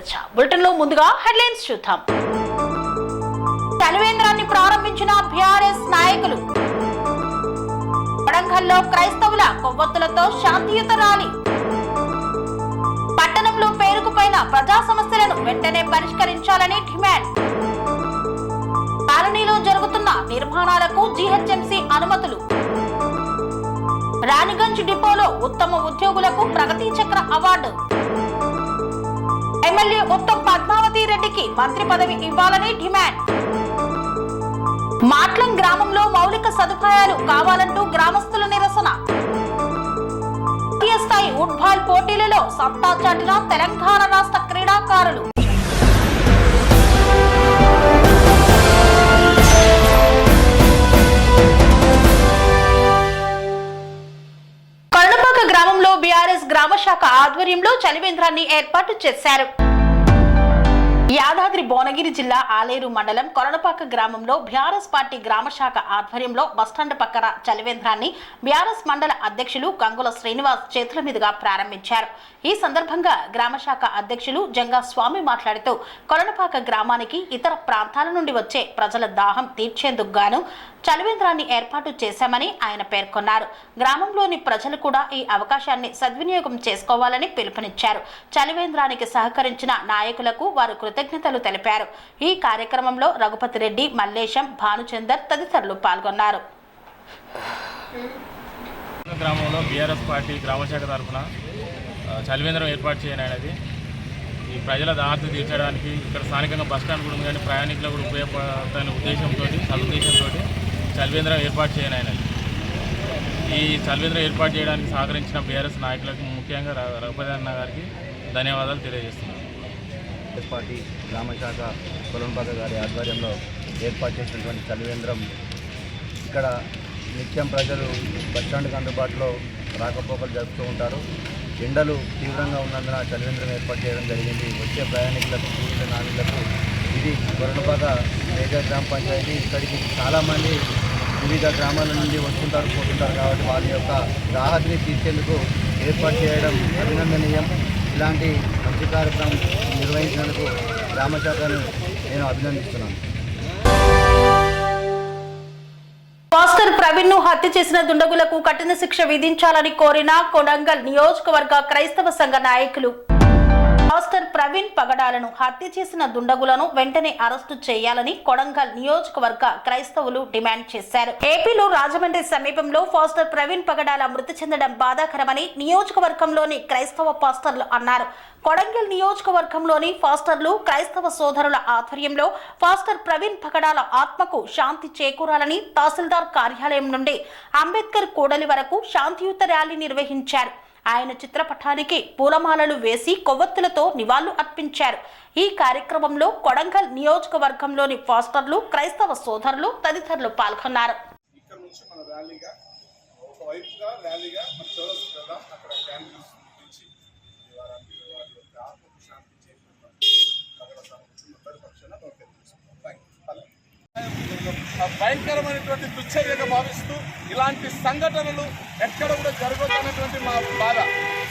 చర్చ బులెటిన్ లో ముందుగా హెడ్లైన్స్ చూద్దాం. చలివేంద్రాన్ని ప్రారంభించిన బీఆర్ఎస్ నాయకులు. వరంగల్లో క్రైస్తవుల కొవ్వొత్తులతో శాంతియుత ర్యాలీ. పట్టణంలో పేరుకుపోయిన ప్రజా సమస్యలను వెంటనే పరిష్కరించాలని డిమాండ్. కాలనీలో జరుగుతున్న నిర్మాణాలకు జీహెచ్ఎంసీ అనుమతులు. రాణిగంజ్ డిపోలో ఉత్తమ ఉద్యోగులకు ప్రగతి చక్ర అవార్డు. ఎమ్మెల్యే ఉత్తమ్ పద్మావతి రెడ్డికి మంత్రి పదవి ఇవ్వాలని డిమాండ్. మాట్లం గ్రామంలో మౌలిక సదుపాయాలు కావాలంటూ గ్రామస్తుల నిరసన. జాతీయ స్థాయి ఫుట్బాల్ పోటీలలో సత్తా చాటిన తెలంగాణ రాష్ట్ర క్రీడాకారులు. కర్ణపాక గ్రామంలో బీఆర్ఎస్ గ్రామ శాఖ ఆధ్వర్యంలో చలివేంద్రాన్ని ఏర్పాటు చేశారు. యాదాద్రి భువనగిరి జిల్లా ఆలేరు మండలం కొరణపాక గ్రామంలో బీఆర్ఎస్ పార్టీ గ్రామ శాఖ ఆధ్వర్యంలో బస్టాండ్ పక్కన చలివేంద్రాన్ని బీఆర్ఎస్ మండల అధ్యక్షులు గంగుల శ్రీనివాస్ చేతుల మీదుగా ప్రారంభించారు. ఈ సందర్భంగా గ్రామ శాఖ అధ్యక్షులు జంగా స్వామి మాట్లాడుతూ కొరణపాక గ్రామానికి ఇతర ప్రాంతాల నుండి వచ్చే ప్రజల దాహం తీర్చేందుకు గాను చలివేంద్రాన్ని ఏర్పాటు చేశామని ఆయన పేర్కొన్నారు. గ్రామంలోని ప్రజలు కూడా ఈ అవకాశాన్ని సద్వినియోగం చేసుకోవాలని పిలుపునిచ్చారు. చలివేంద్రానికి సహకరించిన నాయకులకు వారు కృతజ్ఞతలు తెలిపారు. ఈ కార్యక్రమంలో రఘుపతి రెడ్డి, మల్లేశం, భానుచందర్ తదితరులు పాల్గొన్నారు. గ్రామంలో బీఆర్ఎస్ పార్టీ గ్రామశాఖ తరఫున చలివేంద్రం ఏర్పాటు చేయనది ఈ ప్రజల దాహత తీర్చడానికి ఇక్కడ స్థానికంగా బస్టాండ్ కూడా ఉంది, కానీ ప్రయాణికులకు కూడా ఉపయోగపడుతున్న ఉద్దేశంతో సదుద్దేశంతో చలివేంద్రం ఏర్పాటు చేయనది. ఈ చలివేంద్రం ఏర్పాటు చేయడానికి సహకరించిన బీఆర్ఎస్ నాయకులకు ముఖ్యంగా రఘుపతి అన్న గారికి ధన్యవాదాలు తెలియజేస్తున్నాను. బీఆర్ఎస్ పార్టీ గ్రామశాఖ కొలంపాక గారి ఆధ్వర్యంలో ఏర్పాటు చేసినటువంటి చలివేంద్రం ఇక్కడ నిత్యం ప్రజలు బస్టాండ్కి అందుబాటులో రాకపోకలు జరుపుతూ ఉంటారు. ఎండలు తీవ్రంగా ఉన్నందున చలివేంద్రం ఏర్పాటు చేయడం జరిగింది. వచ్చే ప్రయాణికులకు, కూలీల నాణ్యులకు ఇది కొరణపాక మేజర్ గ్రామ పంచాయతీ. ఇక్కడికి చాలామంది వివిధ గ్రామాల నుండి వస్తుంటారు, పోతుంటారు. కాబట్టి వాళ్ళ యొక్క దాహతిని తీర్చేందుకు ఏర్పాటు చేయడం అభినందనీయం. ఇలాంటి మంచి కార్యక్రమం నిర్వహించినందుకు గ్రామశాఖను నేను అభినందిస్తున్నాను. పాస్టర్ ప్రవీణ్ ను హత్య చేసిన దుండగులకు కఠిన శిక్ష విధించాలని కోరిన కొడంగల్ నియోజకవర్గ క్రైస్తవ సంఘ నాయకులు. పాస్టర్ ప్రవీణ్ పగడాలను హత్య చేసిన దుండగులను వెంటనే అరెస్టు చేయాలని కొడంగల్ నియోజకవర్గ క్రైస్తవులు డిమాండ్ చేశారు. ఏపీలో రాజమండ్రి సమీపంలో పాస్టర్ ప్రవీణ్ పగడాల మృతి చెందడం బాధాకరమని నియోజకవర్గంలోని క్రైస్తవ పాస్టర్లు అన్నారు. కొడంగల్ నియోజకవర్గంలోని పాస్టర్లు, క్రైస్తవ సోదరుల ఆధ్వర్యంలో పాస్టర్ ప్రవీణ్ పగడాల ఆత్మకు శాంతి చేకూరాలని తహసీల్దార్ కార్యాలయం నుండి అంబేద్కర్ కూడలి వరకు శాంతియుత ర్యాలీ నిర్వహించారు. ఆయన చిత్రపటానికి పూలమాలలు వేసి కొవ్వొత్తులతో నివాళులు అర్పించారు. ఈ కార్యక్రమంలో కొడంగల్ నియోజకవర్గంలోని పాస్టర్లు, క్రైస్తవ సోదరులు తదితరులు పాల్గొన్నారు. భయంకరమైనటువంటి దుశ్చర్యగా భావిస్తూ ఇలాంటి సంఘటనలు ఎక్కడ కూడా జరగదనేటువంటి మా బాధ.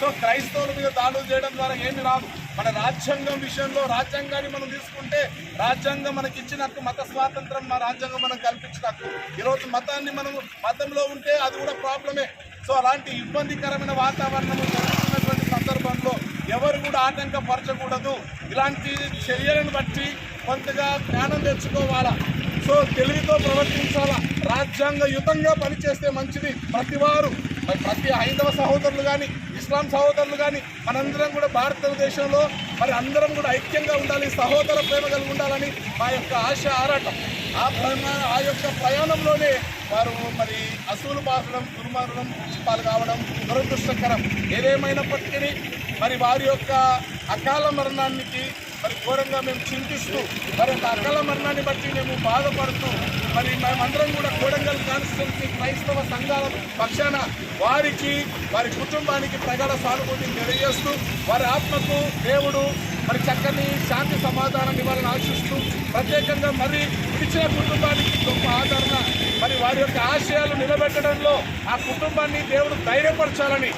సో క్రైస్తవుల మీద దాడులు చేయడం ద్వారా ఏమి రాదు. మన రాజ్యాంగం విషయంలో రాజ్యాంగాన్ని మనం తీసుకుంటే రాజ్యాంగం మనకి ఇచ్చినట్టు మత స్వాతంత్రం మా రాజ్యాంగం మనం కల్పించినట్టు. ఈరోజు మతాన్ని మనం మతంలో ఉంటే అది కూడా ప్రాబ్లమే. సో అలాంటి ఇబ్బందికరమైన వాతావరణం జరుగుతున్నటువంటి సందర్భంలో ఎవరు కూడా ఆటంకపరచకూడదు. ఇలాంటి చర్యలను బట్టి కొంతగా జ్ఞానం తెచ్చుకోవాలా. సో తెలివితో ప్రవర్తించాలా. రాజ్యాంగయుతంగా పనిచేస్తే మంచిది. ప్రతి హైందవ సహోదరులు కానీ, ఇస్లాం సహోదరులు కానీ మనందరం కూడా భారతదేశంలో అందరం కూడా ఐక్యంగా ఉండాలి, సహోదర ప్రేమ కలిగి ఉండాలని మా యొక్క ఆశ, ఆరాటం. ఆ యొక్క ప్రయాణంలోనే వారు అసూలు బాసడం, దుర్మార్గం పాలు కావడం దురదృష్టకరం. ఏదేమైనప్పటికీ వారి యొక్క అకాల మరణానికి ఘోరంగా మేము చింతిస్తూ అకాల మరణాన్ని బట్టి మేము బాధపడుతూ మేమందరం కూడా కొడంగల్ కాన్స్టిట్యున్సీ క్రైస్తవ సంఘాల పక్షాన వారికి, వారి కుటుంబానికి ప్రగాఢ సానుభూతిని తెలియజేస్తూ వారి ఆత్మకు దేవుడు చక్కని శాంతి సమాధానాన్ని ఇవ్వాలని ఆశిస్తూ ప్రత్యేకంగా విడిచిన కుటుంబానికి గొప్ప ఆదరణ వారి యొక్క ఆశయాలు నిలబెట్టడంలో ఆ కుటుంబాన్ని దేవుడు ధైర్యపరచాలని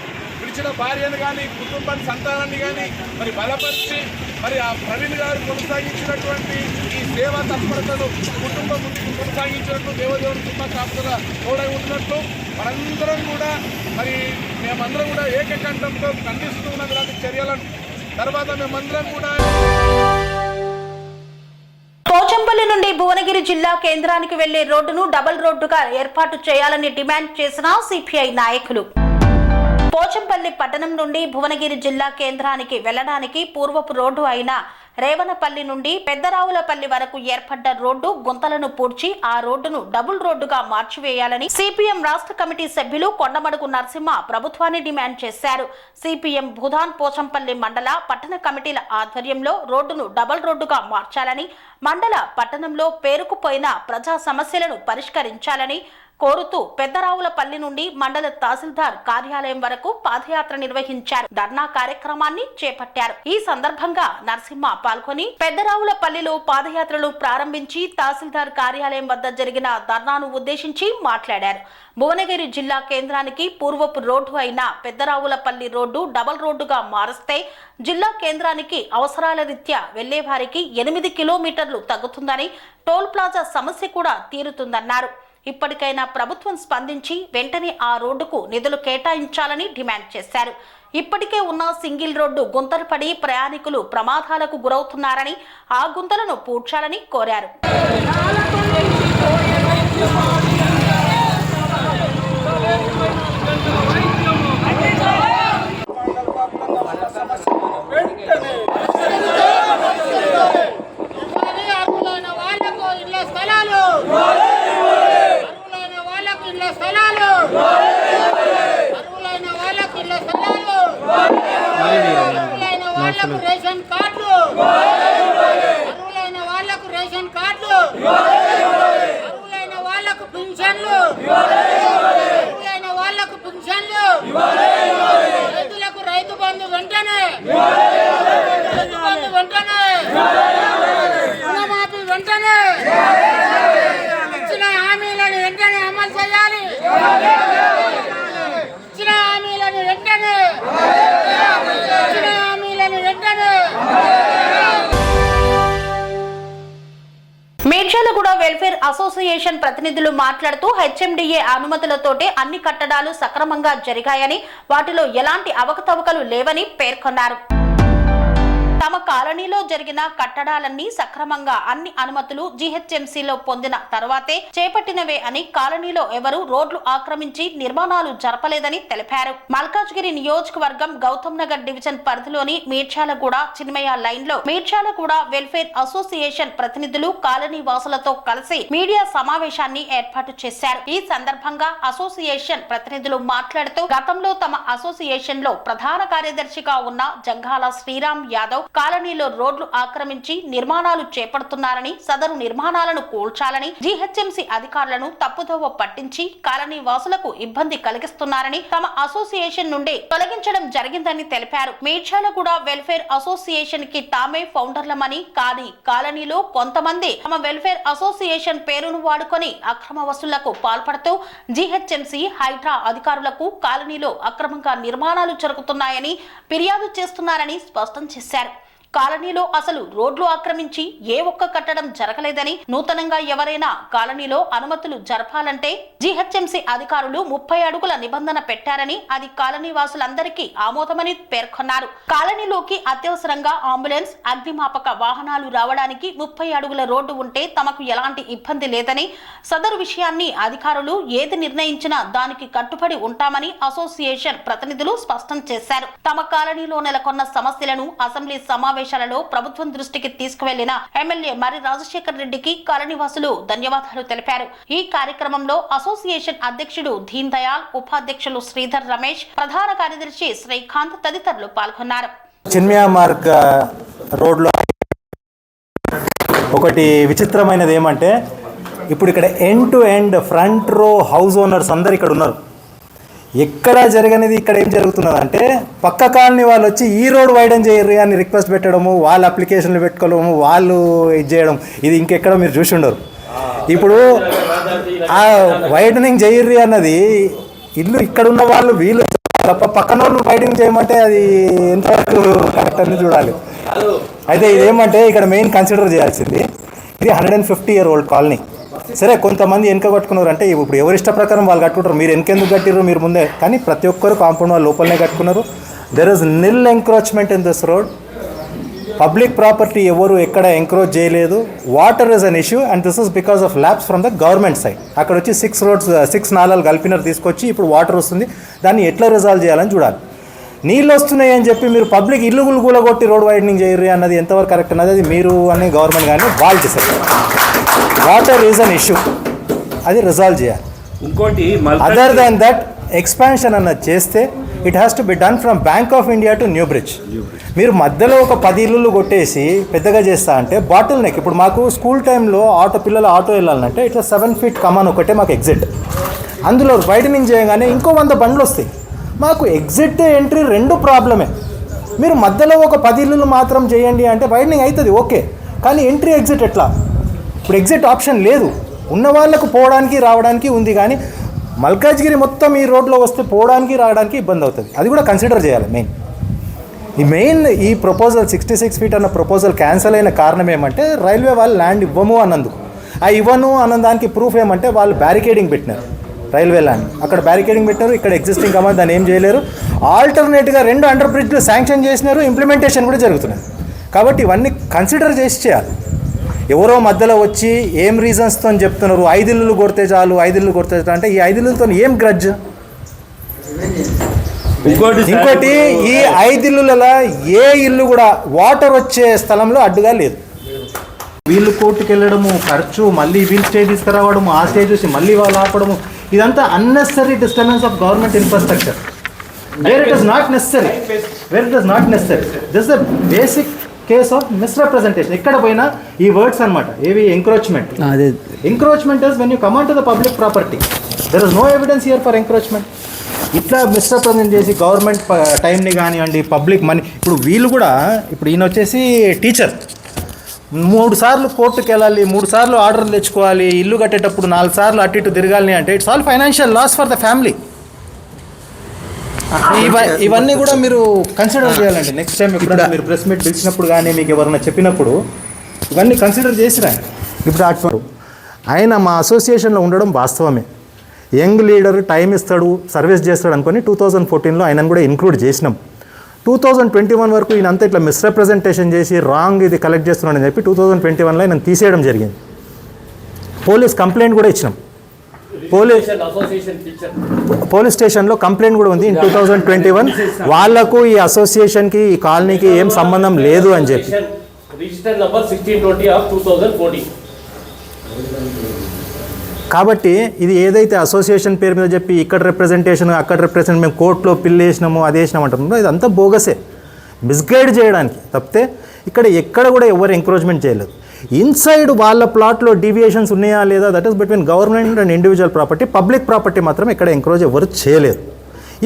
విడిచిన భార్యను కానీ కుటుంబాన్ని సంతానాన్ని కానీ మరి బలపరిచి మరి ఆ ప్రవీణ్ గారు కొనసాగించినటువంటి ఈ సేవా తత్పరతను కుటుంబం ముందుకు కొనసాగించినట్లు దేవదేవుని కృపా కాపుదల తోడై ఉంటున్నట్లు మనందరం కూడా మరి మేమందరం కూడా ఏకకంఠంతో ఖండిస్తూ ఉన్న ఇలాంటి చర్యలను తర్వాత మేమందరం కూడా పోచంపల్లి నుండి భువనగిరి జిల్లా కేంద్రానికి వెళ్లే రోడ్డును డబుల్ రోడ్డుగా ఏర్పాటు చేయాలని డిమాండ్ చేసిన సిపిఐ నాయకులు. పోచంపల్లి పట్టణం నుండి భువనగిరి జిల్లా కేంద్రానికి వెళ్లడానికి పూర్వపు రోడ్డు అయిన రేవనపల్లి నుండి పెద్దరావులపల్లి వరకు ఏర్పడ్డ రోడ్డు గుంతలను పూడ్చి ఆ రోడ్డును డబుల్ రోడ్డుగా మార్చివేయాలని సిపిఎం రాష్ట్ర కమిటీ సభ్యులు కొండమడుగు నరసింహ ప్రభుత్వాన్ని డిమాండ్ చేశారు. సిపిఎం భూదాన్ పోచంపల్లి మండల పట్టణ కమిటీల ఆధ్వర్యంలో రోడ్డును డబుల్ రోడ్డుగా మార్చాలని, మండల పట్టణంలో పేరుకుపోయిన ప్రజా సమస్యలను పరిష్కరించాలని కోరుతూ పెద్దరావులపల్లి నుండి మండల తహసీల్దార్ కార్యాలయం వరకు పాదయాత్ర నిర్వహించారు. ధర్నా కార్యక్రమాన్ని చేపట్టారు. ఈ సందర్భంగా నరసింహ పాల్గొని పెద్దరావులపల్లిలో పాదయాత్రలు ప్రారంభించి తహసీల్దార్ కార్యాలయం వద్ద జరిగిన ధర్నాను ఉద్దేశించి మాట్లాడారు. భువనగిరి జిల్లా కేంద్రానికి పూర్వపు రోడ్డు అయిన పెద్దరావులపల్లి రోడ్డు డబుల్ రోడ్డుగా మారుస్తే జిల్లా కేంద్రానికి అవసరాల రీత్యా వెళ్లే వారికి 8 కిలోమీటర్లు తగ్గుతుందని, టోల్ ప్లాజా సమస్య కూడా తీరుతుందన్నారు. ఇప్పటికైనా ప్రభుత్వం స్పందించి వెంటనే ఆ రోడ్డుకు నిధులు కేటాయించాలని డిమాండ్ చేశారు. ఇప్పటికే ఉన్న సింగిల్ రోడ్డు గుంతలు పడి ప్రయాణికులు ప్రమాదాలకు గురవుతున్నారని, ఆ గుంతలను పూడ్చాలని కోరారు. రేషన్ కార్డులు అర్హులైన వాళ్లకు రేషన్ కార్డులు, అర్హులైన వాళ్లకు పింఛన్లు, అర్హులైన వాళ్లకు పింఛన్లు, రైతులకు రైతు బంధు వెంటనే, రైతు బంధు వెంటనే, రుణమాఫీ వెంటనే, ఇచ్చిన హామీలను వెంటనే అమలు చేయాలి, ఇచ్చిన హామీలను వెంటనే, ఇచ్చిన హామీలను వెంటనే. మేడ్చలగూడ వెల్ఫేర్ అసోసియేషన్ ప్రతినిధులు మాట్లాడుతూ హెచ్ఎండిఏ అనుమతులతోటే అన్ని కట్టడాలు సక్రమంగా జరిగాయని, వాటిలో ఎలాంటి అవకతవకలు లేవని పేర్కొన్నారు. తమ కాలనీలో జరిగిన కట్టడాలన్నీ సక్రమంగా అన్ని అనుమతులు జీహెచ్ఎంసీలో పొందిన తర్వాతే చేపట్టినవే అని, కాలనీలో ఎవరూ రోడ్లు ఆక్రమించి నిర్మాణాలు జరపలేదని తెలిపారు. మల్కాజ్గిరి నియోజకవర్గం గౌతమ్ నగర్ డివిజన్ పరిధిలోని మీర్చాలగూడ చిన్మయ లైన్ లో మీర్చాలగూడ వెల్ఫేర్ అసోసియేషన్ ప్రతినిధులు కాలనీ వాసులతో కలిసి మీడియా సమావేశాన్ని ఏర్పాటు చేశారు. ఈ సందర్భంగా అసోసియేషన్ ప్రతినిధులు మాట్లాడుతూ గతంలో తమ అసోసియేషన్ లో ప్రధాన కార్యదర్శిగా ఉన్న జంగాల శ్రీరామ్ యాదవ్ కాలనీలో రోడ్లు ఆక్రమించి నిర్మాణాలు చేపడుతున్నారని, సదరు నిర్మాణాలను కూల్చాలని జీహెచ్ఎంసీ అధికారులను తప్పుదోవ పట్టించి కాలనీ వాసులకు ఇబ్బంది కలిగిస్తున్నారని తమ అసోసియేషన్ నుండి తొలగించడం జరిగిందని తెలిపారు. మేడ్చలగూడ వెల్ఫేర్ అసోసియేషన్ కి తామే ఫౌండర్లమని, కానీ కాలనీలో కొంతమంది తమ వెల్ఫేర్ అసోసియేషన్ పేరును వాడుకొని అక్రమ వసూళ్లకు పాల్పడుతూ జీహెచ్ఎంసీ హైడ్రా అధికారులకు కాలనీలో అక్రమంగా నిర్మాణాలు జరుగుతున్నాయని ఫిర్యాదు చేస్తున్నారని స్పష్టం చేశారు. కాలనీలో అసలు రోడ్లు ఆక్రమించి ఏ ఒక్క కట్టడం జరగలేదని, నూతనంగా ఎవరైనా కాలనీలో అనుమతులు జరపాలంటే జీహెచ్ఎంసీ అధికారులు 30 అడుగుల నిబంధన పెట్టారని, అది కాలనీ వాసులందరికీ ఆమోదమని పేర్కొన్నారు. కాలనీలోకి అత్యవసరంగా అంబులెన్స్, అగ్నిమాపక వాహనాలు రావడానికి 30 అడుగుల రోడ్డు ఉంటే తమకు ఎలాంటి ఇబ్బంది లేదని, సదరు విషయాన్ని అధికారులు ఏది నిర్ణయించినా దానికి కట్టుబడి ఉంటామని అసోసియేషన్ ప్రతినిధులు స్పష్టం చేశారు. తమ కాలనీలో నెలకొన్న సమస్యలను అసెంబ్లీ సమావేశంలో ప్రభుత్వం దృష్టికి తీసుకువెళ్లిన ఎమ్మెల్యే మరి రాజశేఖర్ రెడ్డికి కాలనీవాసులు ధన్యవాదాలు తెలిపారు. ఈ కార్యక్రమంలో అసోసియేషన్ అధ్యక్షుడు దీన్ దయాల్, ఉపాధ్యక్షులు శ్రీధర్ రమేష్, ప్రధాన కార్యదర్శి శ్రీకాంత్ తదితరులు పాల్గొన్నారు. చిన్మయ మార్గ్ రోడ్లో ఒకటి విచిత్రమైనది ఏమంటే, ఇప్పుడు ఇక్కడ ఎండ్ టు ఎండ్ ఫ్రంట్ రో హౌస్ ఓనర్స్ అందరు ఇక్కడ ఉన్నారు. ఎక్కడ జరగనిది ఇక్కడ ఏం జరుగుతున్నది అంటే, పక్క కాలనీ వాళ్ళు వచ్చి ఈ రోడ్ వైడన్ చేయరు అని రిక్వెస్ట్ పెట్టడము, వాళ్ళ అప్లికేషన్లు పెట్టుకోవడము, వాళ్ళు ఇది చేయడం, ఇది ఇంకెక్కడ మీరు చూసి ఉండరు. ఇప్పుడు ఆ వైడనింగ్ చేయర్రి అన్నది ఇల్లు ఇక్కడ ఉన్న వాళ్ళు వీళ్ళు తప్ప పక్కన వాళ్ళు వైడింగ్ చేయమంటే అది ఎంతవరకు కరెక్ట్ అని చూడాలి. అయితే ఇదేమంటే ఇక్కడ మెయిన్ కన్సిడర్ చేయాల్సింది, ఇది 150-year-old కాలనీ. సరే కొంతమంది వెనక కట్టుకున్నారు అంటే ఇప్పుడు ఎవరి ఇష్ట ప్రకారం వాళ్ళు కట్టుకుంటారు. మీరు వెనకెందుకు కట్టిర్రు, మీరు ముందే. కానీ ప్రతి ఒక్కరు కాంపౌండ్ వాళ్ళు లోపలనే కట్టుకున్నారు. There is nil encroachment in this road. Public property ఎవరు ఎక్కడ ఎంక్రోచ్ చేయలేదు. Water is an issue and this is because of labs from the government side. అక్కడ వచ్చి 6 నాలాలు కలిపినారు తీసుకొచ్చి ఇప్పుడు వాటర్ వస్తుంది. దాన్ని ఎట్లా రిజాల్వ్ చేయాలని చూడాలి. నీళ్ళు వస్తున్నాయి అని చెప్పి మీరు పబ్లిక్ ఇల్లు కూలగొట్టి రోడ్ వైడనింగ్ చేయరు అన్నది ఎంతవరకు కరెక్ట్ అన్నది అది మీరు అనే గవర్నమెంట్ కానీ వాళ్ళు decide. Water is an issue, అది రిజాల్వ్ చేయాలి. ఇంకోటి అదర్ దాన్ దట్ ఎక్స్పాన్షన్ అన్నది చేస్తే it has to be done from Bank of India to new bridge. మీరు మధ్యలో ఒక 10 ఇల్లులు కొట్టేసి పెద్దగా చేస్తా అంటే బాటిల్ నెక్. ఇప్పుడు మాకు స్కూల్ టైంలో పిల్లలు ఆటో వెళ్ళాలంటే ఇట్లా 7 feet కమాన్ ఒకటే మాకు ఎగ్జిట్. అందులో వైడనింగ్ చేయగానే ఇంకో 100 బండ్లు వస్తాయి. మాకు ఎగ్జిట్ ఎంట్రీ 2 ప్రాబ్లమే. మీరు మధ్యలో ఒక 10 ఇల్లులు మాత్రం చేయండి అంటే వైడనింగ్ అవుతుంది ఓకే, కానీ ఎంట్రీ ఎగ్జిట్ ఎట్లా? ఇప్పుడు ఎగ్జిట్ ఆప్షన్ లేదు. ఉన్న వాళ్ళకు పోవడానికి రావడానికి ఉంది, కానీ మల్కాజ్గిరి మొత్తం ఈ రోడ్లో వస్తే పోవడానికి రావడానికి ఇబ్బంది అవుతుంది. అది కూడా కన్సిడర్ చేయాలి. ఈ ప్రపోజల్ 66 feet అన్న ప్రపోజల్ క్యాన్సిల్ అయిన కారణం ఏమంటే రైల్వే వాళ్ళు ల్యాండ్ ఇవ్వము అన్నందుకు. ఆ ఇవ్వను అన్న దానికి ప్రూఫ్ ఏమంటే వాళ్ళు బ్యారికేడింగ్ పెట్టినారు. రైల్వే ల్యాండ్ అక్కడ బ్యారికేడింగ్ పెట్టినారు, ఇక్కడ ఎగ్జిస్టింగ్ కమాండ్ దాన్ని ఏం చేయలేరు. ఆల్టర్నేట్గా 2 అండర్ బ్రిడ్జ్లు శాంక్షన్ చేసినారు, ఇంప్లిమెంటేషన్ కూడా జరుగుతున్నాయి. కాబట్టి ఇవన్నీ కన్సిడర్ చేసి చేయాలి. ఎవరో మధ్యలో వచ్చి ఏం రీజన్స్తో చెప్తున్నారు 5 ఇల్లులు కొడితే చాలు 5 ఇల్లు కొడితే చాలు అంటే ఈ 5 ఇల్లులతో ఏం గ్రడ్జ్? ఇంకోటి ఈ 5 ఇల్లులలో ఏ ఇల్లు కూడా వాటర్ వచ్చే స్థలంలో అడ్డుగా లేదు. వీళ్ళు కోర్టుకు వెళ్ళడము ఖర్చు, మళ్ళీ వీళ్ళు స్టే తీసుకురావడము, ఆ స్టే చూసి మళ్ళీ వాళ్ళు ఆపడము, ఇదంతా unnecessary disturbance of government infrastructure where it is not necessary. This the basic case of misrepresentation. ఎక్కడ పోయినా ఈ వర్డ్స్ అనమాట. ఏవి? Encroachment. Encroachment is when you come on to the public property. There is no evidence here for encroachment. ఇట్లా misrepresent చేసి government టైంని కానివ్వండి, public money. ఇప్పుడు వీళ్ళు కూడా ఇప్పుడు ఈయన వచ్చేసి టీచర్ 3 సార్లు కోర్టుకు వెళ్ళాలి, 3 సార్లు ఆర్డర్లు తెచ్చుకోవాలి, ఇల్లు కట్టేటప్పుడు 4 సార్లు అటు ఇటు తిరగాలి అంటే it's all financial loss for the family. ఇవన్నీ కూడా మీరు కన్సిడర్ చేయాలండి. నెక్స్ట్ టైం ఎప్పుడైనా మీరు ప్రెస్ మీట్ పిలిచినప్పుడు కానీ మీకు ఎవరైనా చెప్పినప్పుడు ఇవన్నీ కన్సిడర్ చేసిరా. ఇప్పుడు ఆయన మా అసోసియేషన్లో ఉండడం వాస్తవమే. యంగ్ లీడర్ టైం ఇస్తాడు, సర్వీస్ చేస్తాడు అనుకొని 2014లో ఆయనను కూడా ఇంక్లూడ్ చేసినాం. 2021 వరకు ఈయన అంతా ఇట్లా మిస్రెప్రజెంటేషన్ చేసి రాంగ్ ఇది కలెక్ట్ చేస్తున్నాడని చెప్పి 2021లో ఆయన తీసేయడం జరిగింది. పోలీస్ కంప్లైంట్ కూడా ఇచ్చినాం. పోలీస్ స్టేషన్లో కంప్లైంట్ కూడా ఉంది. ఇన్ 2021 వాళ్లకు ఈ అసోసియేషన్కి ఈ కాలనీకి ఏం సంబంధం లేదు అని చెప్పి. Register number 1620 of 2014. కాబట్టి ఇది ఏదైతే అసోసియేషన్ పేరు మీద చెప్పి ఇక్కడ రిప్రజెంటేషన్ అక్కడ రిప్రజెంట్ మేము కోర్టులో పిల్లు వేసినాము అది వేసినాము అంటున్నారో ఇదంతా బోగసే, మిస్గైడ్ చేయడానికి తప్పితే ఇక్కడ ఎక్కడ కూడా ఎవరు ఎంకరేజ్మెంట్ చేయలేదు. ఇన్సైడ్ వాళ్ళ ప్లాట్లో డీవియేషన్స్ ఉన్నాయా లేదా that is between government and individual property. Public property మాత్రం ఇక్కడ ఎంకరేజ్ ఎవరు చేయలేదు.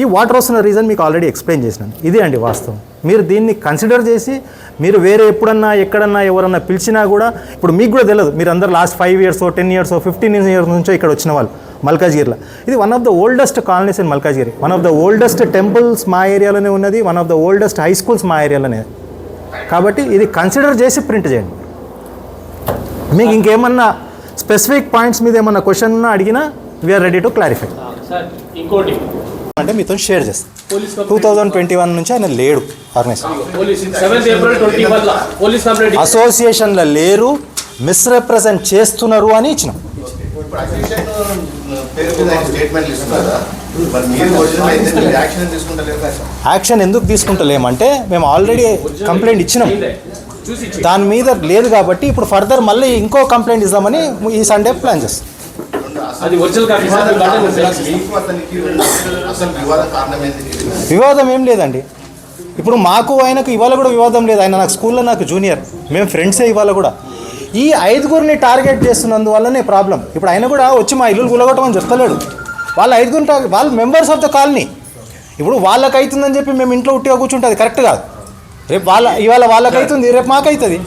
ఈ వాటర్ వస్తున్న రీజన్ మీకు ఆల్రెడీ ఎక్స్ప్లెయిన్ చేసినాను. ఇదే అండి వాస్తవం. మీరు దీన్ని కన్సిడర్ చేసి మీరు వేరే ఎప్పుడన్నా ఎక్కడన్నా ఎవరన్నా పిలిచినా కూడా ఇప్పుడు మీకు కూడా తెలియదు. మీరు అందరు లాస్ట్ 5 years 10 years 15 years నుంచో ఇక్కడ వచ్చిన వాళ్ళు మల్కాజ్గిరిలో. ఇది one of the oldest colonies in Malkajgiri, one of the oldest temples మా ఏరియాలోనే ఉన్నది, one of the oldest high schools మా ఏరియాలోనే. కాబట్టి ఇది కన్సిడర్ చేసి ప్రింట్ చేయండి. మీకు ఇంకేమన్నా స్పెసిఫిక్ పాయింట్స్ మీద ఏమన్నా క్వశ్చన్ అడిగినా వీఆర్ రెడీ టు క్లారిఫై. ఇంకోటి అంటే మీతో షేర్ చేస్తాం. 2021 నుంచి ఆయన లేడు ఆర్గనైజేషన్, అసోసియేషన్లో లేరు, మిస్రెప్రజెంట్ చేస్తున్నారు అని ఇచ్చినాం. యాక్షన్ ఎందుకు తీసుకుంటలేమంటే మేము ఆల్రెడీ కంప్లైంట్ ఇచ్చినాం, దాని మీద లేదు కాబట్టి ఇప్పుడు ఫర్దర్ మళ్ళీ ఇంకో కంప్లైంట్ ఇద్దామని ఈ సండే ప్లాన్ చేస్తాం. వివాదం ఏం లేదండి. ఇప్పుడు మాకు ఆయనకు ఇవాళ కూడా వివాదం లేదు. ఆయన నాకు స్కూల్లో నాకు జూనియర్, మేము ఫ్రెండ్సే. ఇవాళ కూడా ఈ 5గురిని టార్గెట్ చేస్తున్నందువల్లనే ప్రాబ్లం. ఇప్పుడు ఆయన కూడా వచ్చి మా ఇల్లు గులగొట్టమని చెప్తలేడు. వాళ్ళ 5గురిని వాళ్ళు మెంబర్స్ ఆఫ్ ద కాలనీ. ఇప్పుడు వాళ్ళకి అవుతుందని చెప్పి మేము ఇంట్లో ఉట్టిగా కూర్చుంటే అది కరెక్ట్ కాదు. రేపు ఇవాళ వాళ్ళకి అవుతుంది, రేపు మాకు అవుతుంది.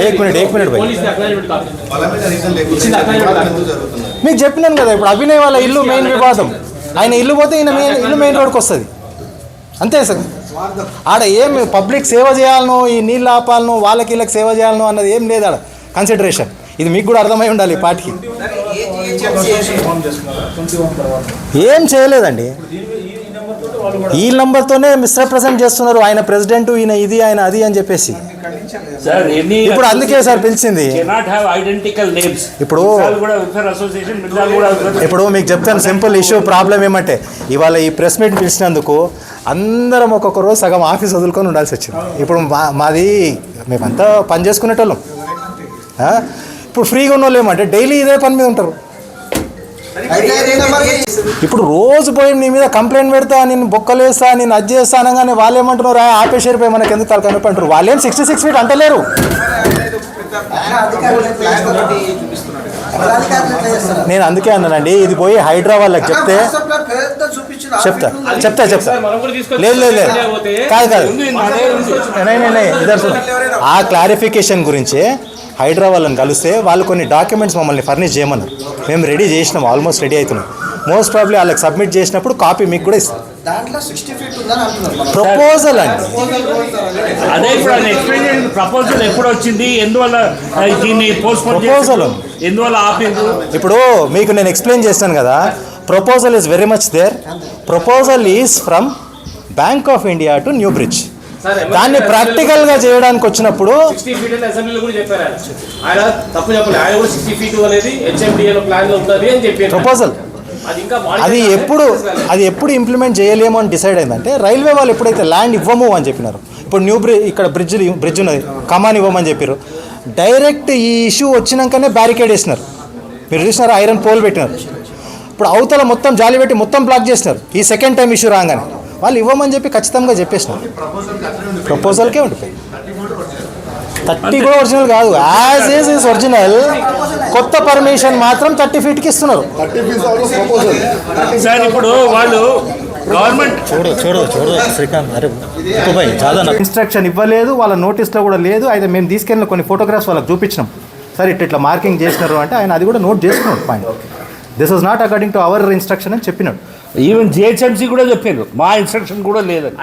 एक मिनट भाई, మీకు చెప్పినాను కదా, ఇప్పుడు అభినయ్ వాళ్ళ ఇల్లు మెయిన్ వివాదం, ఆయన ఇల్లు పోతే ఈయన ఇల్లు మెయిన్ రోడ్కి వస్తుంది అంతే సార్. ఆడ ఏం పబ్లిక్ సేవ చేయాలనో, ఈ నీళ్ళు ఆపాలనో, వాళ్ళకి వీళ్ళకి సేవ చేయాలనో అన్నది ఏం లేదు ఆడ కన్సిడరేషన్. ఇది మీకు కూడా అర్థమై ఉండాలి ఈ పార్టీకి. ఏం చేయలేదండి, ఈ నంబర్తోనే మిస్రిప్రజెంట్ చేస్తున్నారు. ఆయన ప్రెసిడెంట్, ఈయన ఇది, ఆయన అది అని చెప్పేసి. ఇప్పుడు అందుకే సార్ పిలిచింది. ఇప్పుడు మీకు చెప్తాను సింపుల్ ఇష్యూ, ప్రాబ్లం ఏమంటే ఇవాళ ఈ ప్రెస్ మీట్ పిలిచినందుకు అందరం ఒక్కొక్క రోజు సగం ఆఫీస్ వదులుకొని ఉండాల్సి వచ్చింది. ఇప్పుడు మాది మేమంతా పని చేసుకునేటోళ్ళం. ఇప్పుడు ఫ్రీగా ఉన్న వాళ్ళు ఏమంటే డైలీ ఇదే పని మీద ఉంటారు. ఇప్పుడు రోజు పోయి నీ మీద కంప్లైంట్ పెడతా, నేను బొక్కలేస్తా, నేను అది చేస్తా అనగానే వాళ్ళు ఏమంటున్నారు, ఆపేసేరిపోయి మనకి ఎందుకు తలకనొప్పి అంటారు. వాళ్ళు ఏం 66 feet అంటలేరు. నేను అందుకే అన్నానండి, ఇది పోయి హైడ్రా వాళ్ళకి చెప్తే చెప్తా లేదు కాదు ఆ క్లారిఫికేషన్ గురించి హైడ్రా వాళ్ళని కలిస్తే వాళ్ళు కొన్ని డాక్యుమెంట్స్ మమ్మల్ని ఫర్నిష్ చేయమన్నారు. మేము రెడీ చేసినాం, ఆల్మోస్ట్ రెడీ అవుతున్నాం. మోస్ట్ ప్రాబ్లీ వాళ్ళకి సబ్మిట్ చేసినప్పుడు కాపీ మీకు కూడా ఇస్తాం. ప్రపోజల్ అండి, అదే ప్రపోజల్ ఎప్పుడు వచ్చింది, ఎందువల్ల దీన్ని ప్రపోజల్ ఎందువల్ల ఆపింది? ఇప్పుడు మీకు నేను ఎక్స్ప్లెయిన్ చేస్తాను కదా. Proposal is very much there. Proposal is from Bank of India to new bridge. దాన్ని ప్రాక్టికల్ గా చేయడానికి వచ్చినప్పుడు 60 feet అసెంబ్లీలో కూడా చెప్పారు ఆయన తప్పు చెప్పలేదు. ఆయన కూడా 60 feet అనేది హెచ్ఎండిఏలో ప్లాన్ లో ఉంటుంది అని చెప్పారు. ప్రపోజల్ అది ఎప్పుడు ఇంప్లిమెంట్ చేయలేము అని డిసైడ్ అయిందంటే, రైల్వే వాళ్ళు ఎప్పుడైతే ల్యాండ్ ఇవ్వము అని చెప్పినారు. ఇప్పుడు న్యూ ఇక్కడ బ్రిడ్జ్ ఉన్నది, కమాన్ ఇవ్వమని చెప్పారు. డైరెక్ట్ ఈ ఇష్యూ వచ్చినాకనే బ్యారికేడ్ వేసినారు. మీరు చూసినారు, ఐరన్ పోల్ పెట్టినారు. ఇప్పుడు అవతల మొత్తం జాలి పెట్టి మొత్తం బ్లాక్ చేసినారు. ఈ సెకండ్ టైం ఇష్యూ రాగానే వాళ్ళు ఇవ్వమని చెప్పి ఖచ్చితంగా చెప్పేసినారు. ప్రపోజల్కే ఉండిపోయింది. 30 కూడా ఒరిజినల్ కాదు, యాజ్ ఈజ్ ఒరిజినల్. కొత్త పర్మిషన్ మాత్రం 30 feetకి ఇస్తున్నారు. సార్ ఇప్పుడు వాళ్ళు గవర్నమెంట్ చూడు శ్రీకాంత్, అరే చాలా ఇన్స్ట్రక్షన్ ఇవ్వలేదు, వాళ్ళ నోటీస్లో కూడా లేదు. అయితే మేము తీసుకెళ్ళిన కొన్ని ఫోటోగ్రాఫ్స్ వాళ్ళకి చూపించినాం. సరే ఇట్లా మార్కింగ్ చేసినారు అంటే ఆయన అది కూడా నోట్ చేసుకున్నాడు. Point, this was not according to our instruction అని చెప్పినాడు. ఈవెన్ జిహెచ్ఎంసీ కూడా చెప్పారు, మా ఇన్స్ట్రక్షన్ కూడా లేదని.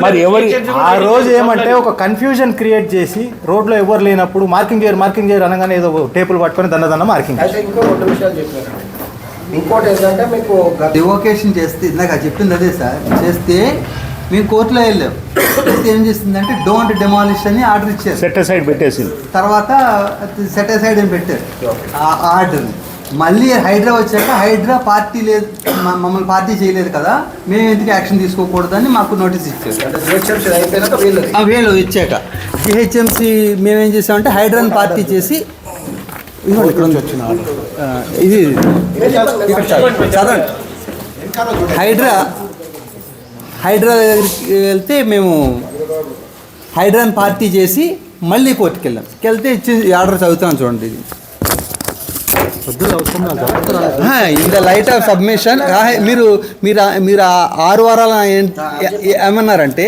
మరి ఎవరి ఆ రోజు ఏమంటే ఒక కన్ఫ్యూజన్ క్రియేట్ చేసి రోడ్లో ఎవరు లేనప్పుడు మార్కింగ్ చేయరు అనగానే ఏదో టేపులు పట్టుకొని దండ మార్కింగ్. ఇంకోటి ఏంటంటే మీకు డివోకేషన్ చేస్తే ఇందాక చెప్పింది అదే సార్, చేస్తే మేము కోర్టులో వెళ్ళాం. ఏం చేసిందంటే డోంట్ డెమాలిష్ అని ఆర్డర్ ఇచ్చారు, సెట్ అసైడ్ పెట్టేసింది. తర్వాత సెట్ అసైడ్ అని పెట్టారు ఆ ఆర్డర్. మళ్ళీ హైడ్రా వచ్చాక హైడ్రా పార్టీ లేదు, మమ్మల్ని పార్టీ చేయలేదు కదా, మేము ఎందుకు యాక్షన్ తీసుకోకూడదని మాకు నోటీస్ ఇచ్చారు. వీళ్ళు ఇచ్చాక జిహెచ్ఎంసీ మేమేం చేసామంటే హైడ్రాని పార్టీ చేసి ఇది చదవండి. హైడ్రా దగ్గరికి వెళ్తే మేము హైడ్రాని పార్టీ చేసి మళ్ళీ కోర్టుకి వెళ్తే ఇచ్చి ఆర్డర్ చదువుతాను చూడండి. ఇది in the light of submission మీరు 6 వారాల ఏమన్నారంటే,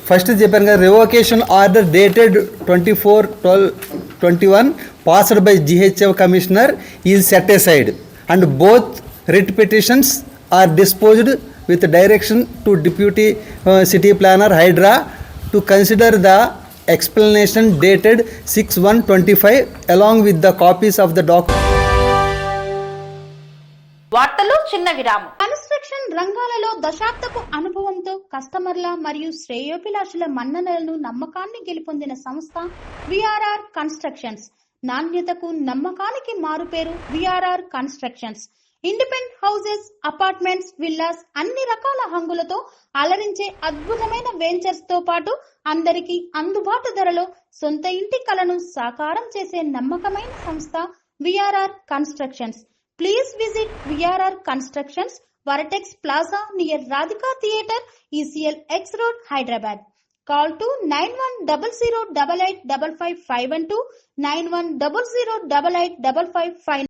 ఫస్ట్ చెప్పాను కదా, revocation order dated 24/12/21 passed by GHM commissioner is set aside and both writ petitions are disposed with direction to deputy city planner Hydra to consider the explanation dated 6/1/25 along with the copies of the document. వార్తలు చిన్న విరామం. Construction రంగాలలో దశాబ్దపు అనుభవంతో కస్టమర్ల మరియు శ్రేయోభిలాషుల మన్ననలను నమ్మకాన్ని గెలుపొందిన సంస్థ విఆర్ఆర్ కన్స్ట్రక్షన్స్. నాణ్యతకు నమ్మకానికి మారుపేరు VRR constructions. Independent houses, apartments, villas అన్ని రకాల హంగులతో అలరించే అద్భుతమైన వెంచర్స్ తో పాటు అందరికీ అందుబాటు ధరలో సొంత ఇంటి కలను సాకారం చేసే నమ్మకమైన సంస్థ VRR constructions. Please visit VRR Constructions, Varatex Plaza near Radhika Theatre, ECL X Road, Hyderabad. Call to 9100885552, 9100885559.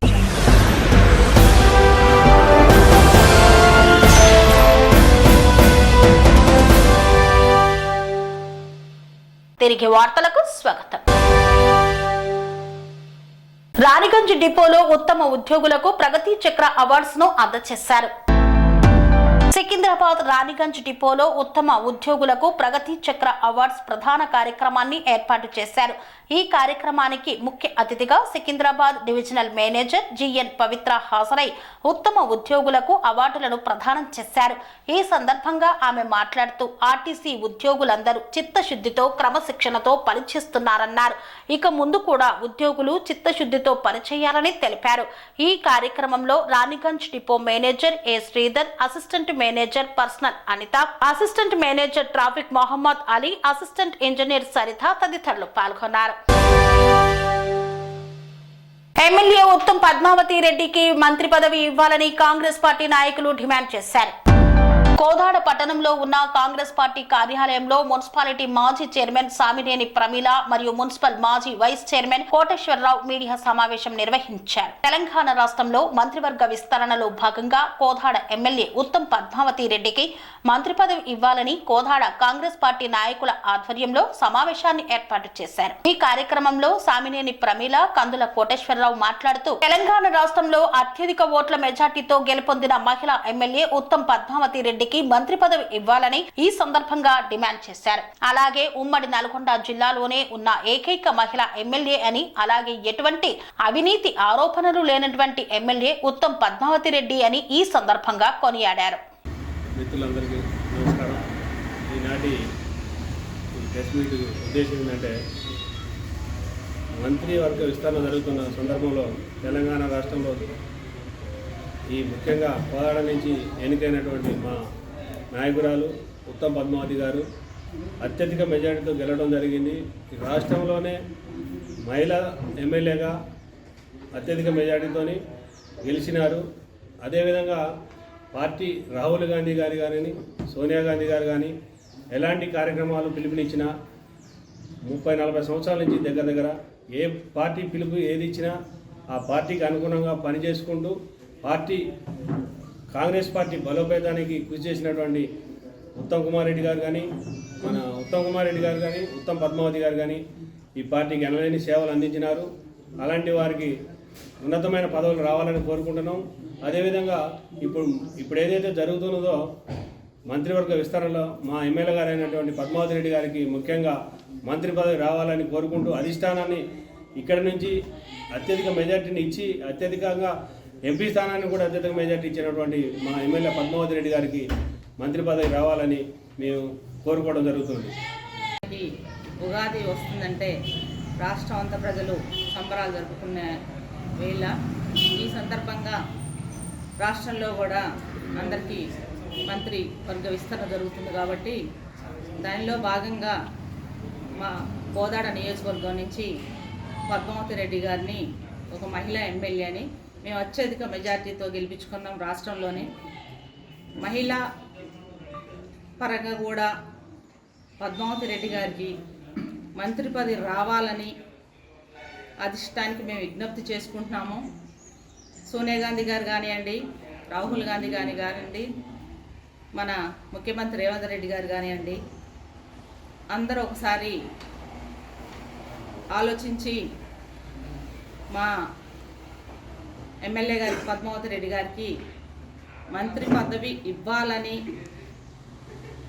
తిరిగి వార్తలకు స్వాగతం. రాణిగంజ్ డిపోలో ఉత్తమ ఉద్యోగులకు ప్రగతి చక్ర అవార్డ్స్ ను అందజేశారు. సికింద్రాబాద్ రాణిగంజ్ డిపోలో ఉత్తమ ఉద్యోగులకు ప్రగతి చక్ర అవార్డ్స్ ప్రధాన కార్యక్రమాన్ని ఏర్పాటు చేశారు. ఈ కార్యక్రమానికి ముఖ్య అతిథిగా సికింద్రాబాద్ డివిజనల్ మేనేజర్ జిఎన్ పవిత్ర హాజరై ఉత్తమ ఉద్యోగులకు అవార్డులను ప్రదానం చేశారు. ఈ సందర్భంగా ఆమె మాట్లాడుతూ ఆర్టీసీ ఉద్యోగులందరూ చిత్తశుద్ధితో క్రమశిక్షణతో పనిచేస్తున్నారన్నారు. ఇక ముందు కూడా ఉద్యోగులు చిత్తశుద్ధితో పనిచేయాలని తెలిపారు. ఈ కార్యక్రమంలో Ranigunj depot manager A Sridhar, assistant manager personnel Anitha, assistant manager traffic Mohammed Ali, assistant engineer Saritha తదితరులు పాల్గొన్నారు. ఎమ్మెల్యే ఉత్తమ్ పద్మావతి రెడ్డికి మంత్రి పదవి ఇవ్వాలని కాంగ్రెస్ పార్టీ నాయకులు డిమాండ్ చేశారు. కోదాడ పట్టణంలో ఉన్న కాంగ్రెస్ పార్టీ కార్యాలయంలో మున్సిపాలిటీ మాజీ చైర్మన్ సామినేని ప్రమీల మరియు మున్సిపల్ మాజీ వైస్ చైర్మన్ కోటేశ్వరరావు మీడియా సమావేశం నిర్వహించారు. తెలంగాణ రాష్ట్రంలో మంత్రివర్గ విస్తరణలో భాగంగా కోదాడ ఎమ్మెల్యే ఉత్తమ్ పద్మావతి రెడ్డికి మంత్రి పదవి ఇవ్వాలని కోదాడ కాంగ్రెస్ పార్టీ నాయకుల ఆధ్వర్యంలో సమావేశాన్ని ఏర్పాటు చేశారు. ఈ కార్యక్రమంలో సామినేని ప్రమీల, కందుల కోటేశ్వరరావు మాట్లాడుతూ తెలంగాణ రాష్ట్రంలో అత్యధిక ఓట్ల మెజార్టీతో గెలుపొందిన మహిళా ఎమ్మెల్యే ఉత్తమ్ పద్మావతి రెడ్డికి మంత్రి పదవి ఇవ్వాలని ఈ సందర్భంగా డిమాండ్ చేశారు. అలాగే ఉమ్మడి నల్గొండ జిల్లాలోనే ఉన్న ఏకైక మహిళా ఎమ్మెల్యే అని, అలాగే ఎటువంటి అవినీతి ఆరోపణలు లేనటువంటి ఎమ్మెల్యే ఉత్తమ్ పద్మావతి రెడ్డి అని ఈ సందర్భంగా కొనియాడారు. మిత్రులందరికీ నమస్కారం. ఈనాటి ప్రెస్ మీట్ ఉద్దేశం ఏంటంటే, మంత్రివర్గ విస్తరణ జరుగుతున్న సందర్భంలో తెలంగాణ రాష్ట్రంలో ఈ ముఖ్యంగా కోదాడ నుంచి ఎన్నికైనటువంటి మా నాయకురాలు ఉత్తమ్ పద్మావతి గారు అత్యధిక మెజారిటీతో గెలవడం జరిగింది. ఈ రాష్ట్రంలోనే మహిళా ఎమ్మెల్యేగా అత్యధిక మెజారిటీతో గెలిచినారు. అదేవిధంగా పార్టీ రాహుల్ గాంధీ గారు కానీ, సోనియా గాంధీ గారు కానీ ఎలాంటి కార్యక్రమాలు పిలుపునిచ్చినా 30-40 సంవత్సరాల నుంచి దగ్గర ఏ పార్టీ పిలుపు ఏది ఇచ్చినా ఆ పార్టీకి అనుగుణంగా పనిచేసుకుంటూ కాంగ్రెస్ పార్టీ బలోపేతానికి కృషి చేసినటువంటి ఉత్తమ్ కుమార్ రెడ్డి గారు కానీ, ఉత్తమ్ పద్మావతి గారు కానీ ఈ పార్టీకి ఎనలేని సేవలు అందించినారు. అలాంటి వారికి ఉన్నతమైన పదవులు రావాలని కోరుకుంటున్నాం. అదేవిధంగా ఇప్పుడు ఏదైతే జరుగుతున్నదో మంత్రివర్గ విస్తరణలో మా ఎమ్మెల్యే గారు అయినటువంటి పద్మావతి రెడ్డి గారికి ముఖ్యంగా మంత్రి పదవి రావాలని కోరుకుంటూ అధిష్టానాన్ని ఇక్కడి నుంచి అత్యధిక మెజార్టీని ఇచ్చి అత్యధికంగా ఎంపీ స్థానాన్ని కూడా అత్యధిక మెజార్టీ ఇచ్చినటువంటి మా ఎమ్మెల్యే పద్మావతి రెడ్డి గారికి మంత్రి పదవి రావాలని మేము కోరుకోవడం జరుగుతుంది. ఉగాది వస్తుందంటే రాష్ట్రం అంతా ప్రజలు సంబరాలు జరుపుకునే వేళ ఈ సందర్భంగా రాష్ట్రంలో కూడా అందరికీ మంత్రి వర్గ విస్తరణ జరుగుతుంది కాబట్టి దానిలో భాగంగా మా కోదాడ నియోజకవర్గం నుంచి పద్మావతి రెడ్డి గారిని ఒక మహిళా ఎమ్మెల్యేని మేము అత్యధిక మెజార్టీతో గెలిపించుకున్నాం. రాష్ట్రంలోనే మహిళా పరంగా కూడా పద్మావతి రెడ్డి గారికి మంత్రి పదవి రావాలని అధిష్టానికి మేము విజ్ఞప్తి చేసుకుంటున్నాము. సోనియా గాంధీ గారు కానివ్వండి, రాహుల్ గాంధీ కానివ్వండి, మన ముఖ్యమంత్రి రేవంత్ రెడ్డి గారు కానివ్వండి, అందరూ ఒకసారి ఆలోచించి మా ఎమ్మెల్యే గారి పద్మావతి రెడ్డి గారికి మంత్రి పదవి ఇవ్వాలని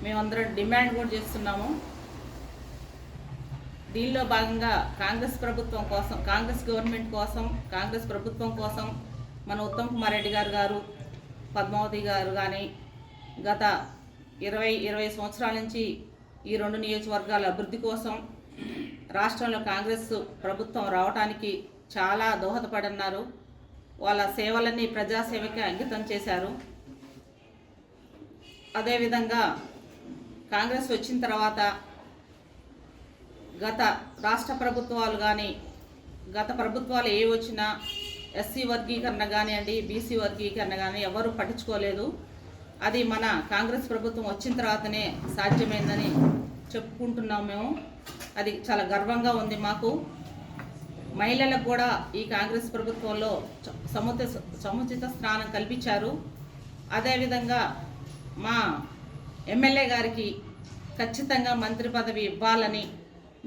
మేమందరం డిమాండ్ కూడా చేస్తున్నాము. దీనిలో భాగంగా కాంగ్రెస్ గవర్నమెంట్ కోసం, కాంగ్రెస్ ప్రభుత్వం కోసం మన ఉత్తమ్ కుమార్ రెడ్డి గారు పద్మావతి గారు కానీ గత 20 సంవత్సరాల నుంచి ఈ 2 నియోజకవర్గాల అభివృద్ధి కోసం రాష్ట్రంలో కాంగ్రెస్ ప్రభుత్వం రావడానికి చాలా దోహదపడన్నారు. వాళ్ళ సేవలన్నీ ప్రజాసేవకి అంకితం చేశారు. అదేవిధంగా కాంగ్రెస్ వచ్చిన తర్వాత గత రాష్ట్ర ప్రభుత్వాలు కానీ, గత ప్రభుత్వాలు ఏ వచ్చినా ఎస్సీ వర్గీకరణ కానివ్వండి, బీసీ వర్గీకరణ కానీ ఎవరు పట్టించుకోలేదు. అది మన కాంగ్రెస్ ప్రభుత్వం వచ్చిన తర్వాతనే సాధ్యమైందని చెప్పుకుంటున్నాం మేము. అది చాలా గర్వంగా ఉంది మాకు. మహిళలకు కూడా ఈ కాంగ్రెస్ ప్రభుత్వంలో సముచిత స్థానం కల్పించారు. అదేవిధంగా మా ఎమ్మెల్యే గారికి ఖచ్చితంగా మంత్రి పదవి ఇవ్వాలని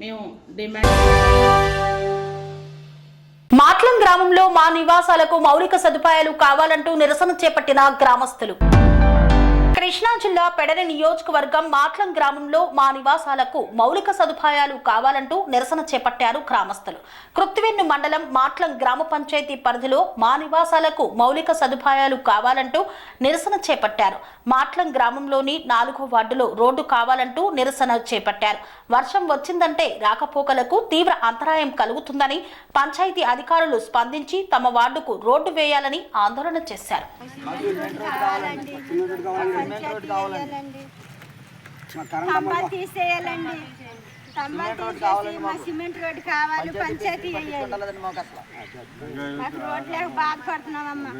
మేము డిమాండ్. మాట్లం గ్రామం గ్రామంలో మా నివాసాలకు మౌలిక సదుపాయాలు కావాలంటూ నిరసన చేపట్టిన గ్రామస్తులు. కృష్ణా జిల్లా పెడన నియోజకవర్గం మాట్లం గ్రామంలో మా నివాసాలకు మౌలిక సదుపాయాలు కావాలంటూ నిరసన చేపట్టారు గ్రామస్తులు. కృత్తివెన్ను మండలం మాట్లం గ్రామ పంచాయతీ పరిధిలో మా నివాసాలకు మౌలిక సదుపాయాలు కావాలంటూ నిరసన చేపట్టారు. మాట్లం గ్రామంలోని 4వ వార్డులో రోడ్డు కావాలంటూ నిరసన చేపట్టారు. వర్షం వచ్చిందంటే రాకపోకలకు తీవ్ర అంతరాయం కలుగుతుందని పంచాయతీ అధికారులు స్పందించి తమ వార్డుకు రోడ్డు వేయాలని ఆందోళన చేశారు. తీసేయాలండి, సిమెంట్ రోడ్డు కావాలి, పంచాయతీ మాకు రోడ్ లేక బాధపడుతున్నామమ్మా.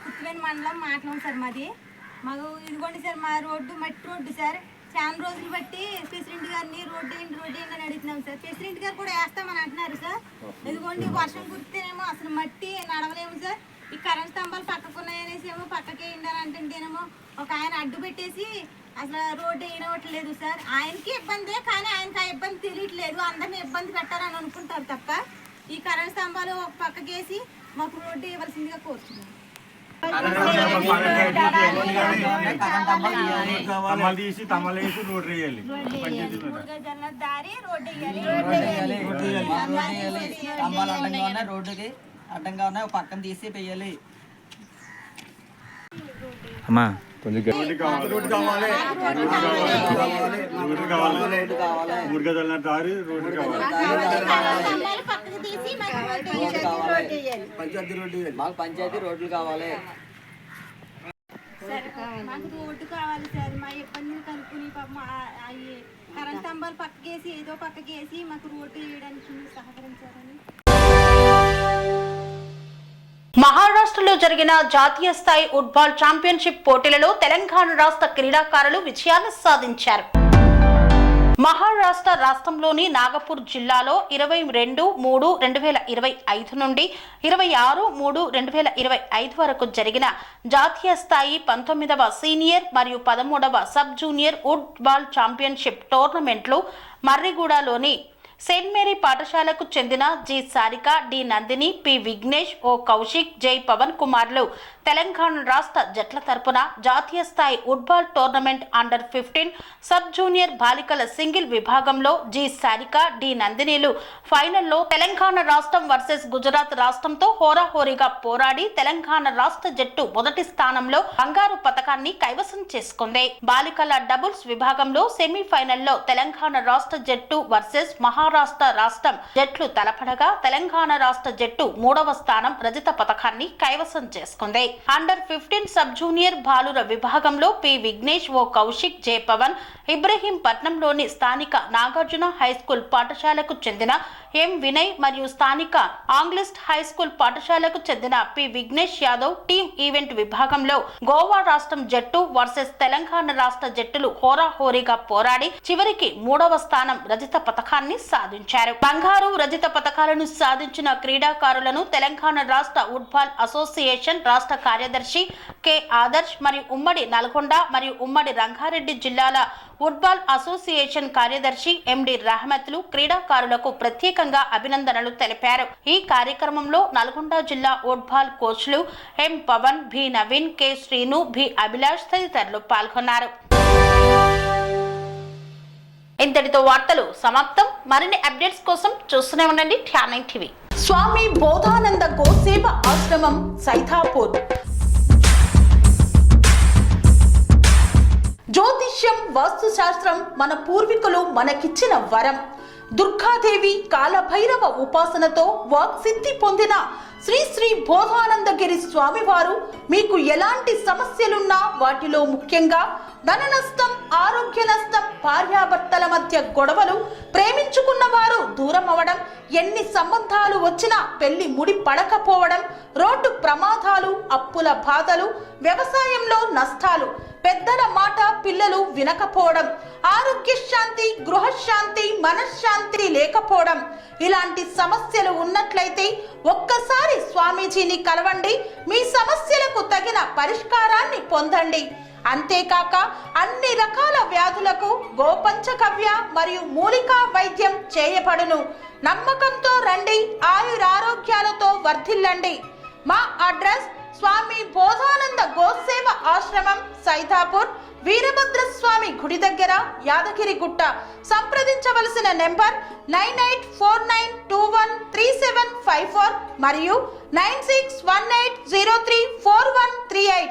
కుత్తివెన్ను మండలం మాట్లాం సార్ మాది. మాకు ఇదిగోండి సార్ మా రోడ్డు మట్టి రోడ్డు సార్. చాలా రోజులు బట్టి ప్రెసిడెంట్ గారిని రోడ్డు వేయండి అని అడుగుతున్నాం సార్. ప్రెసిడెంట్ గారు కూడా వేస్తామని అంటున్నారు సార్. ఇదిగోండి వర్షం కురిస్తేనేమో అసలు మట్టి నడవలేము సార్. ఈ కరెంట్ స్తంభాలు పక్కకు ఉన్నాయనేసి ఏమో పక్కకి వేయండి అని అంటుంటేనేమో ఒక ఆయన అడ్డు పెట్టేసి అసలు రోడ్డు వేయనవట్లేదు సార్. ఆయనకి ఇబ్బందే, కానీ ఆయనకి ఆ ఇబ్బంది తెలియట్లేదు. అందరినీ ఇబ్బంది పెట్టాలని అనుకుంటారు తప్ప ఈ కరెంట్ స్తంభాలు ఒక పక్కకి వేసి మాకు రోడ్డు ఇవ్వాల్సిందిగా కోరుతున్నాం. రోడ్డుకి అడ్డంగా ఉన్నాయి, పక్కన తీసి పెయ్యాలి. అమ్మా పంచాయతీ రోడ్లు కావాలి. మాకు రోడ్డు కావాలి సార్. మా ఇబ్బందిని కనుక్కుని పాపం కరెంట్ స్తంభాలు పక్కకేసి ఏదో పక్కకేసి మాకు రోడ్డు వేయడానికి సహకరించారని. మహారాష్ట్రలో జరిగిన జాతీయ స్థాయి ఫుట్బాల్ ఛాంపియన్షిప్ పోటీలలో తెలంగాణ రాష్ట్ర క్రీడాకారులు విజయాలు సాధించారు. మహారాష్ట్ర రాష్ట్రంలోని నాగపూర్ జిల్లాలో 22/3/2025 నుండి 26/3/2025 వరకు జరిగిన జాతీయ స్థాయి 19వ సీనియర్ మరియు 13వ సబ్ జూనియర్ ఫుట్బాల్ ఛాంపియన్షిప్ టోర్నమెంట్లు మర్రిగూడలోని సెయింట్ మేరీ పాఠశాలకు చెందిన G Sarika, D Nandini, P Vignesh, O Kaushik, Jai Pavan కుమార్లు తెలంగాణ రాష్ట్ర జట్ల తరపున జాతీయ స్థాయి football tournament under 15 sub junior బాలికల సింగిల్ విభాగంలో జి సారిక, డి నందినిలు ఫైనల్లో తెలంగాణ రాష్ట్రం వర్సెస్ గుజరాత్ రాష్ట్రంతో హోరాహోరీగా పోరాడి తెలంగాణ రాష్ట్ర జట్టు మొదటి స్థానంలో బంగారు పతకాన్ని కైవసం చేసుకుంది. బాలికల డబుల్స్ విభాగంలో సెమీఫైనల్లో తెలంగాణ రాష్ట్ర జట్టు వర్సెస్ మహారాష్ట్ర రాష్ట్రం జట్లు తలపడగా తెలంగాణ రాష్ట్ర జట్టు 3వ స్థానం రజత పతకాన్ని కైవసం చేసుకుంది. అండర్ 15 సబ్ జూనియర్ బాలుర విభాగంలో పి విఘ్నేష్, ఓ కౌశిక్, జే పవన్ ఇబ్రహీంపట్నంలోని స్థానిక నాగార్జున హైస్కూల్ పాఠశాలకు చెందిన ఎం వినయ్ మరియు స్థానిక ఆంగ్లిస్ట్ హైస్కూల్ పాఠశాలకు చెందిన P Vignesh Yadav team event విభాగంలో గోవా రాష్ట్రం జట్టు వర్సెస్ తెలంగాణ రాష్ట్ర జట్టులు హోరాహోరీగా పోరాడి చివరికి 3వ స్థానం రజత పతకాన్ని సాధించారు. బంగారు, రజత పతకాలను సాధించిన క్రీడాకారులను తెలంగాణ రాష్ట్ర ఫుట్బాల్ అసోసియేషన్ రాష్ట్ర కార్యదర్శి కె ఆదర్శ్ మరియు ఉమ్మడి నల్గొండ మరియు ఉమ్మడి రంగారెడ్డి జిల్లాల ఫుట్బాల్ అసోసియేషన్ కార్యదర్శి ఎండి రహమత్లు క్రీడాకారులకు ప్రత్యేకంగా అభినందనలు తెలిపారు. ఈ కార్యక్రమంలో నల్గొండ జిల్లా ఫుట్బాల్ కోచ్లు M Pavan, B Naveen, K Srinu, B Abhilash తదితరులు పాల్గొన్నారు. ఇంతటితో వార్తలు సమాప్తం. మరిన్ని అప్డేట్స్ కోసం చూస్తూనే ఉండండి ఠానై టీవీ. స్వామి బోధానంద గోసేవ ఆశ్రమం సైథాపూర్. జ్యోతిష్యం, వాస్తుశాస్త్రం మన పూర్వీకులు మనకిచ్చిన వరం. దుర్గాదేవి, కాలభైరవ ఉపాసనతో వాక్సిద్ధి పొందిన శ్రీ శ్రీ బోధానందగిరి స్వామివారు మీకు ఎలాంటి సమస్యలున్నా, వాటిలో ముఖ్యంగా ధన నష్టం, ఆరోగ్య నష్టం, భార్యాభర్తల మధ్య గొడవలు, ప్రేమించుకున్న వారు దూరం అవడం, ఎన్ని సంబంధాలు వచ్చినా పెళ్లి ముడి పడకపోవడం, రోడ్డు ప్రమాదాలు, అప్పుల బాధలు, వ్యవసాయంలో నష్టాలు, పెద్దల మాట పిల్లలు వినకపోవడం, ఆరోగ్య శాంతి, గృహశాంతి, మనశ్శాంతి లేకపోవడం, ఇలాంటి సమస్యలు ఉన్నట్లయితే ఒక్కసారి స్వామీజీని కలవండి. మీ సమస్యలకు తగిన పరిష్కారాన్ని పొందండి. అంతేకాక అన్ని రకాల వ్యాధులకు గోపంచగవ్య మరియు మూలికా వైద్యం చేయబడును. నమ్మకంతో రండి, ఆయురారోగ్యాలతో వర్ధిల్లండి. మా అడ్రస్ స్వామి బోధానంద గోసేవ ఆశ్రమం, సైదాపూర్, వీరభద్రస్వామి గుడి దగ్గర, యాదగిరిగుట్ట. సంప్రదించవలసిన నెంబర్ 9849213754 మరియు 9618034138.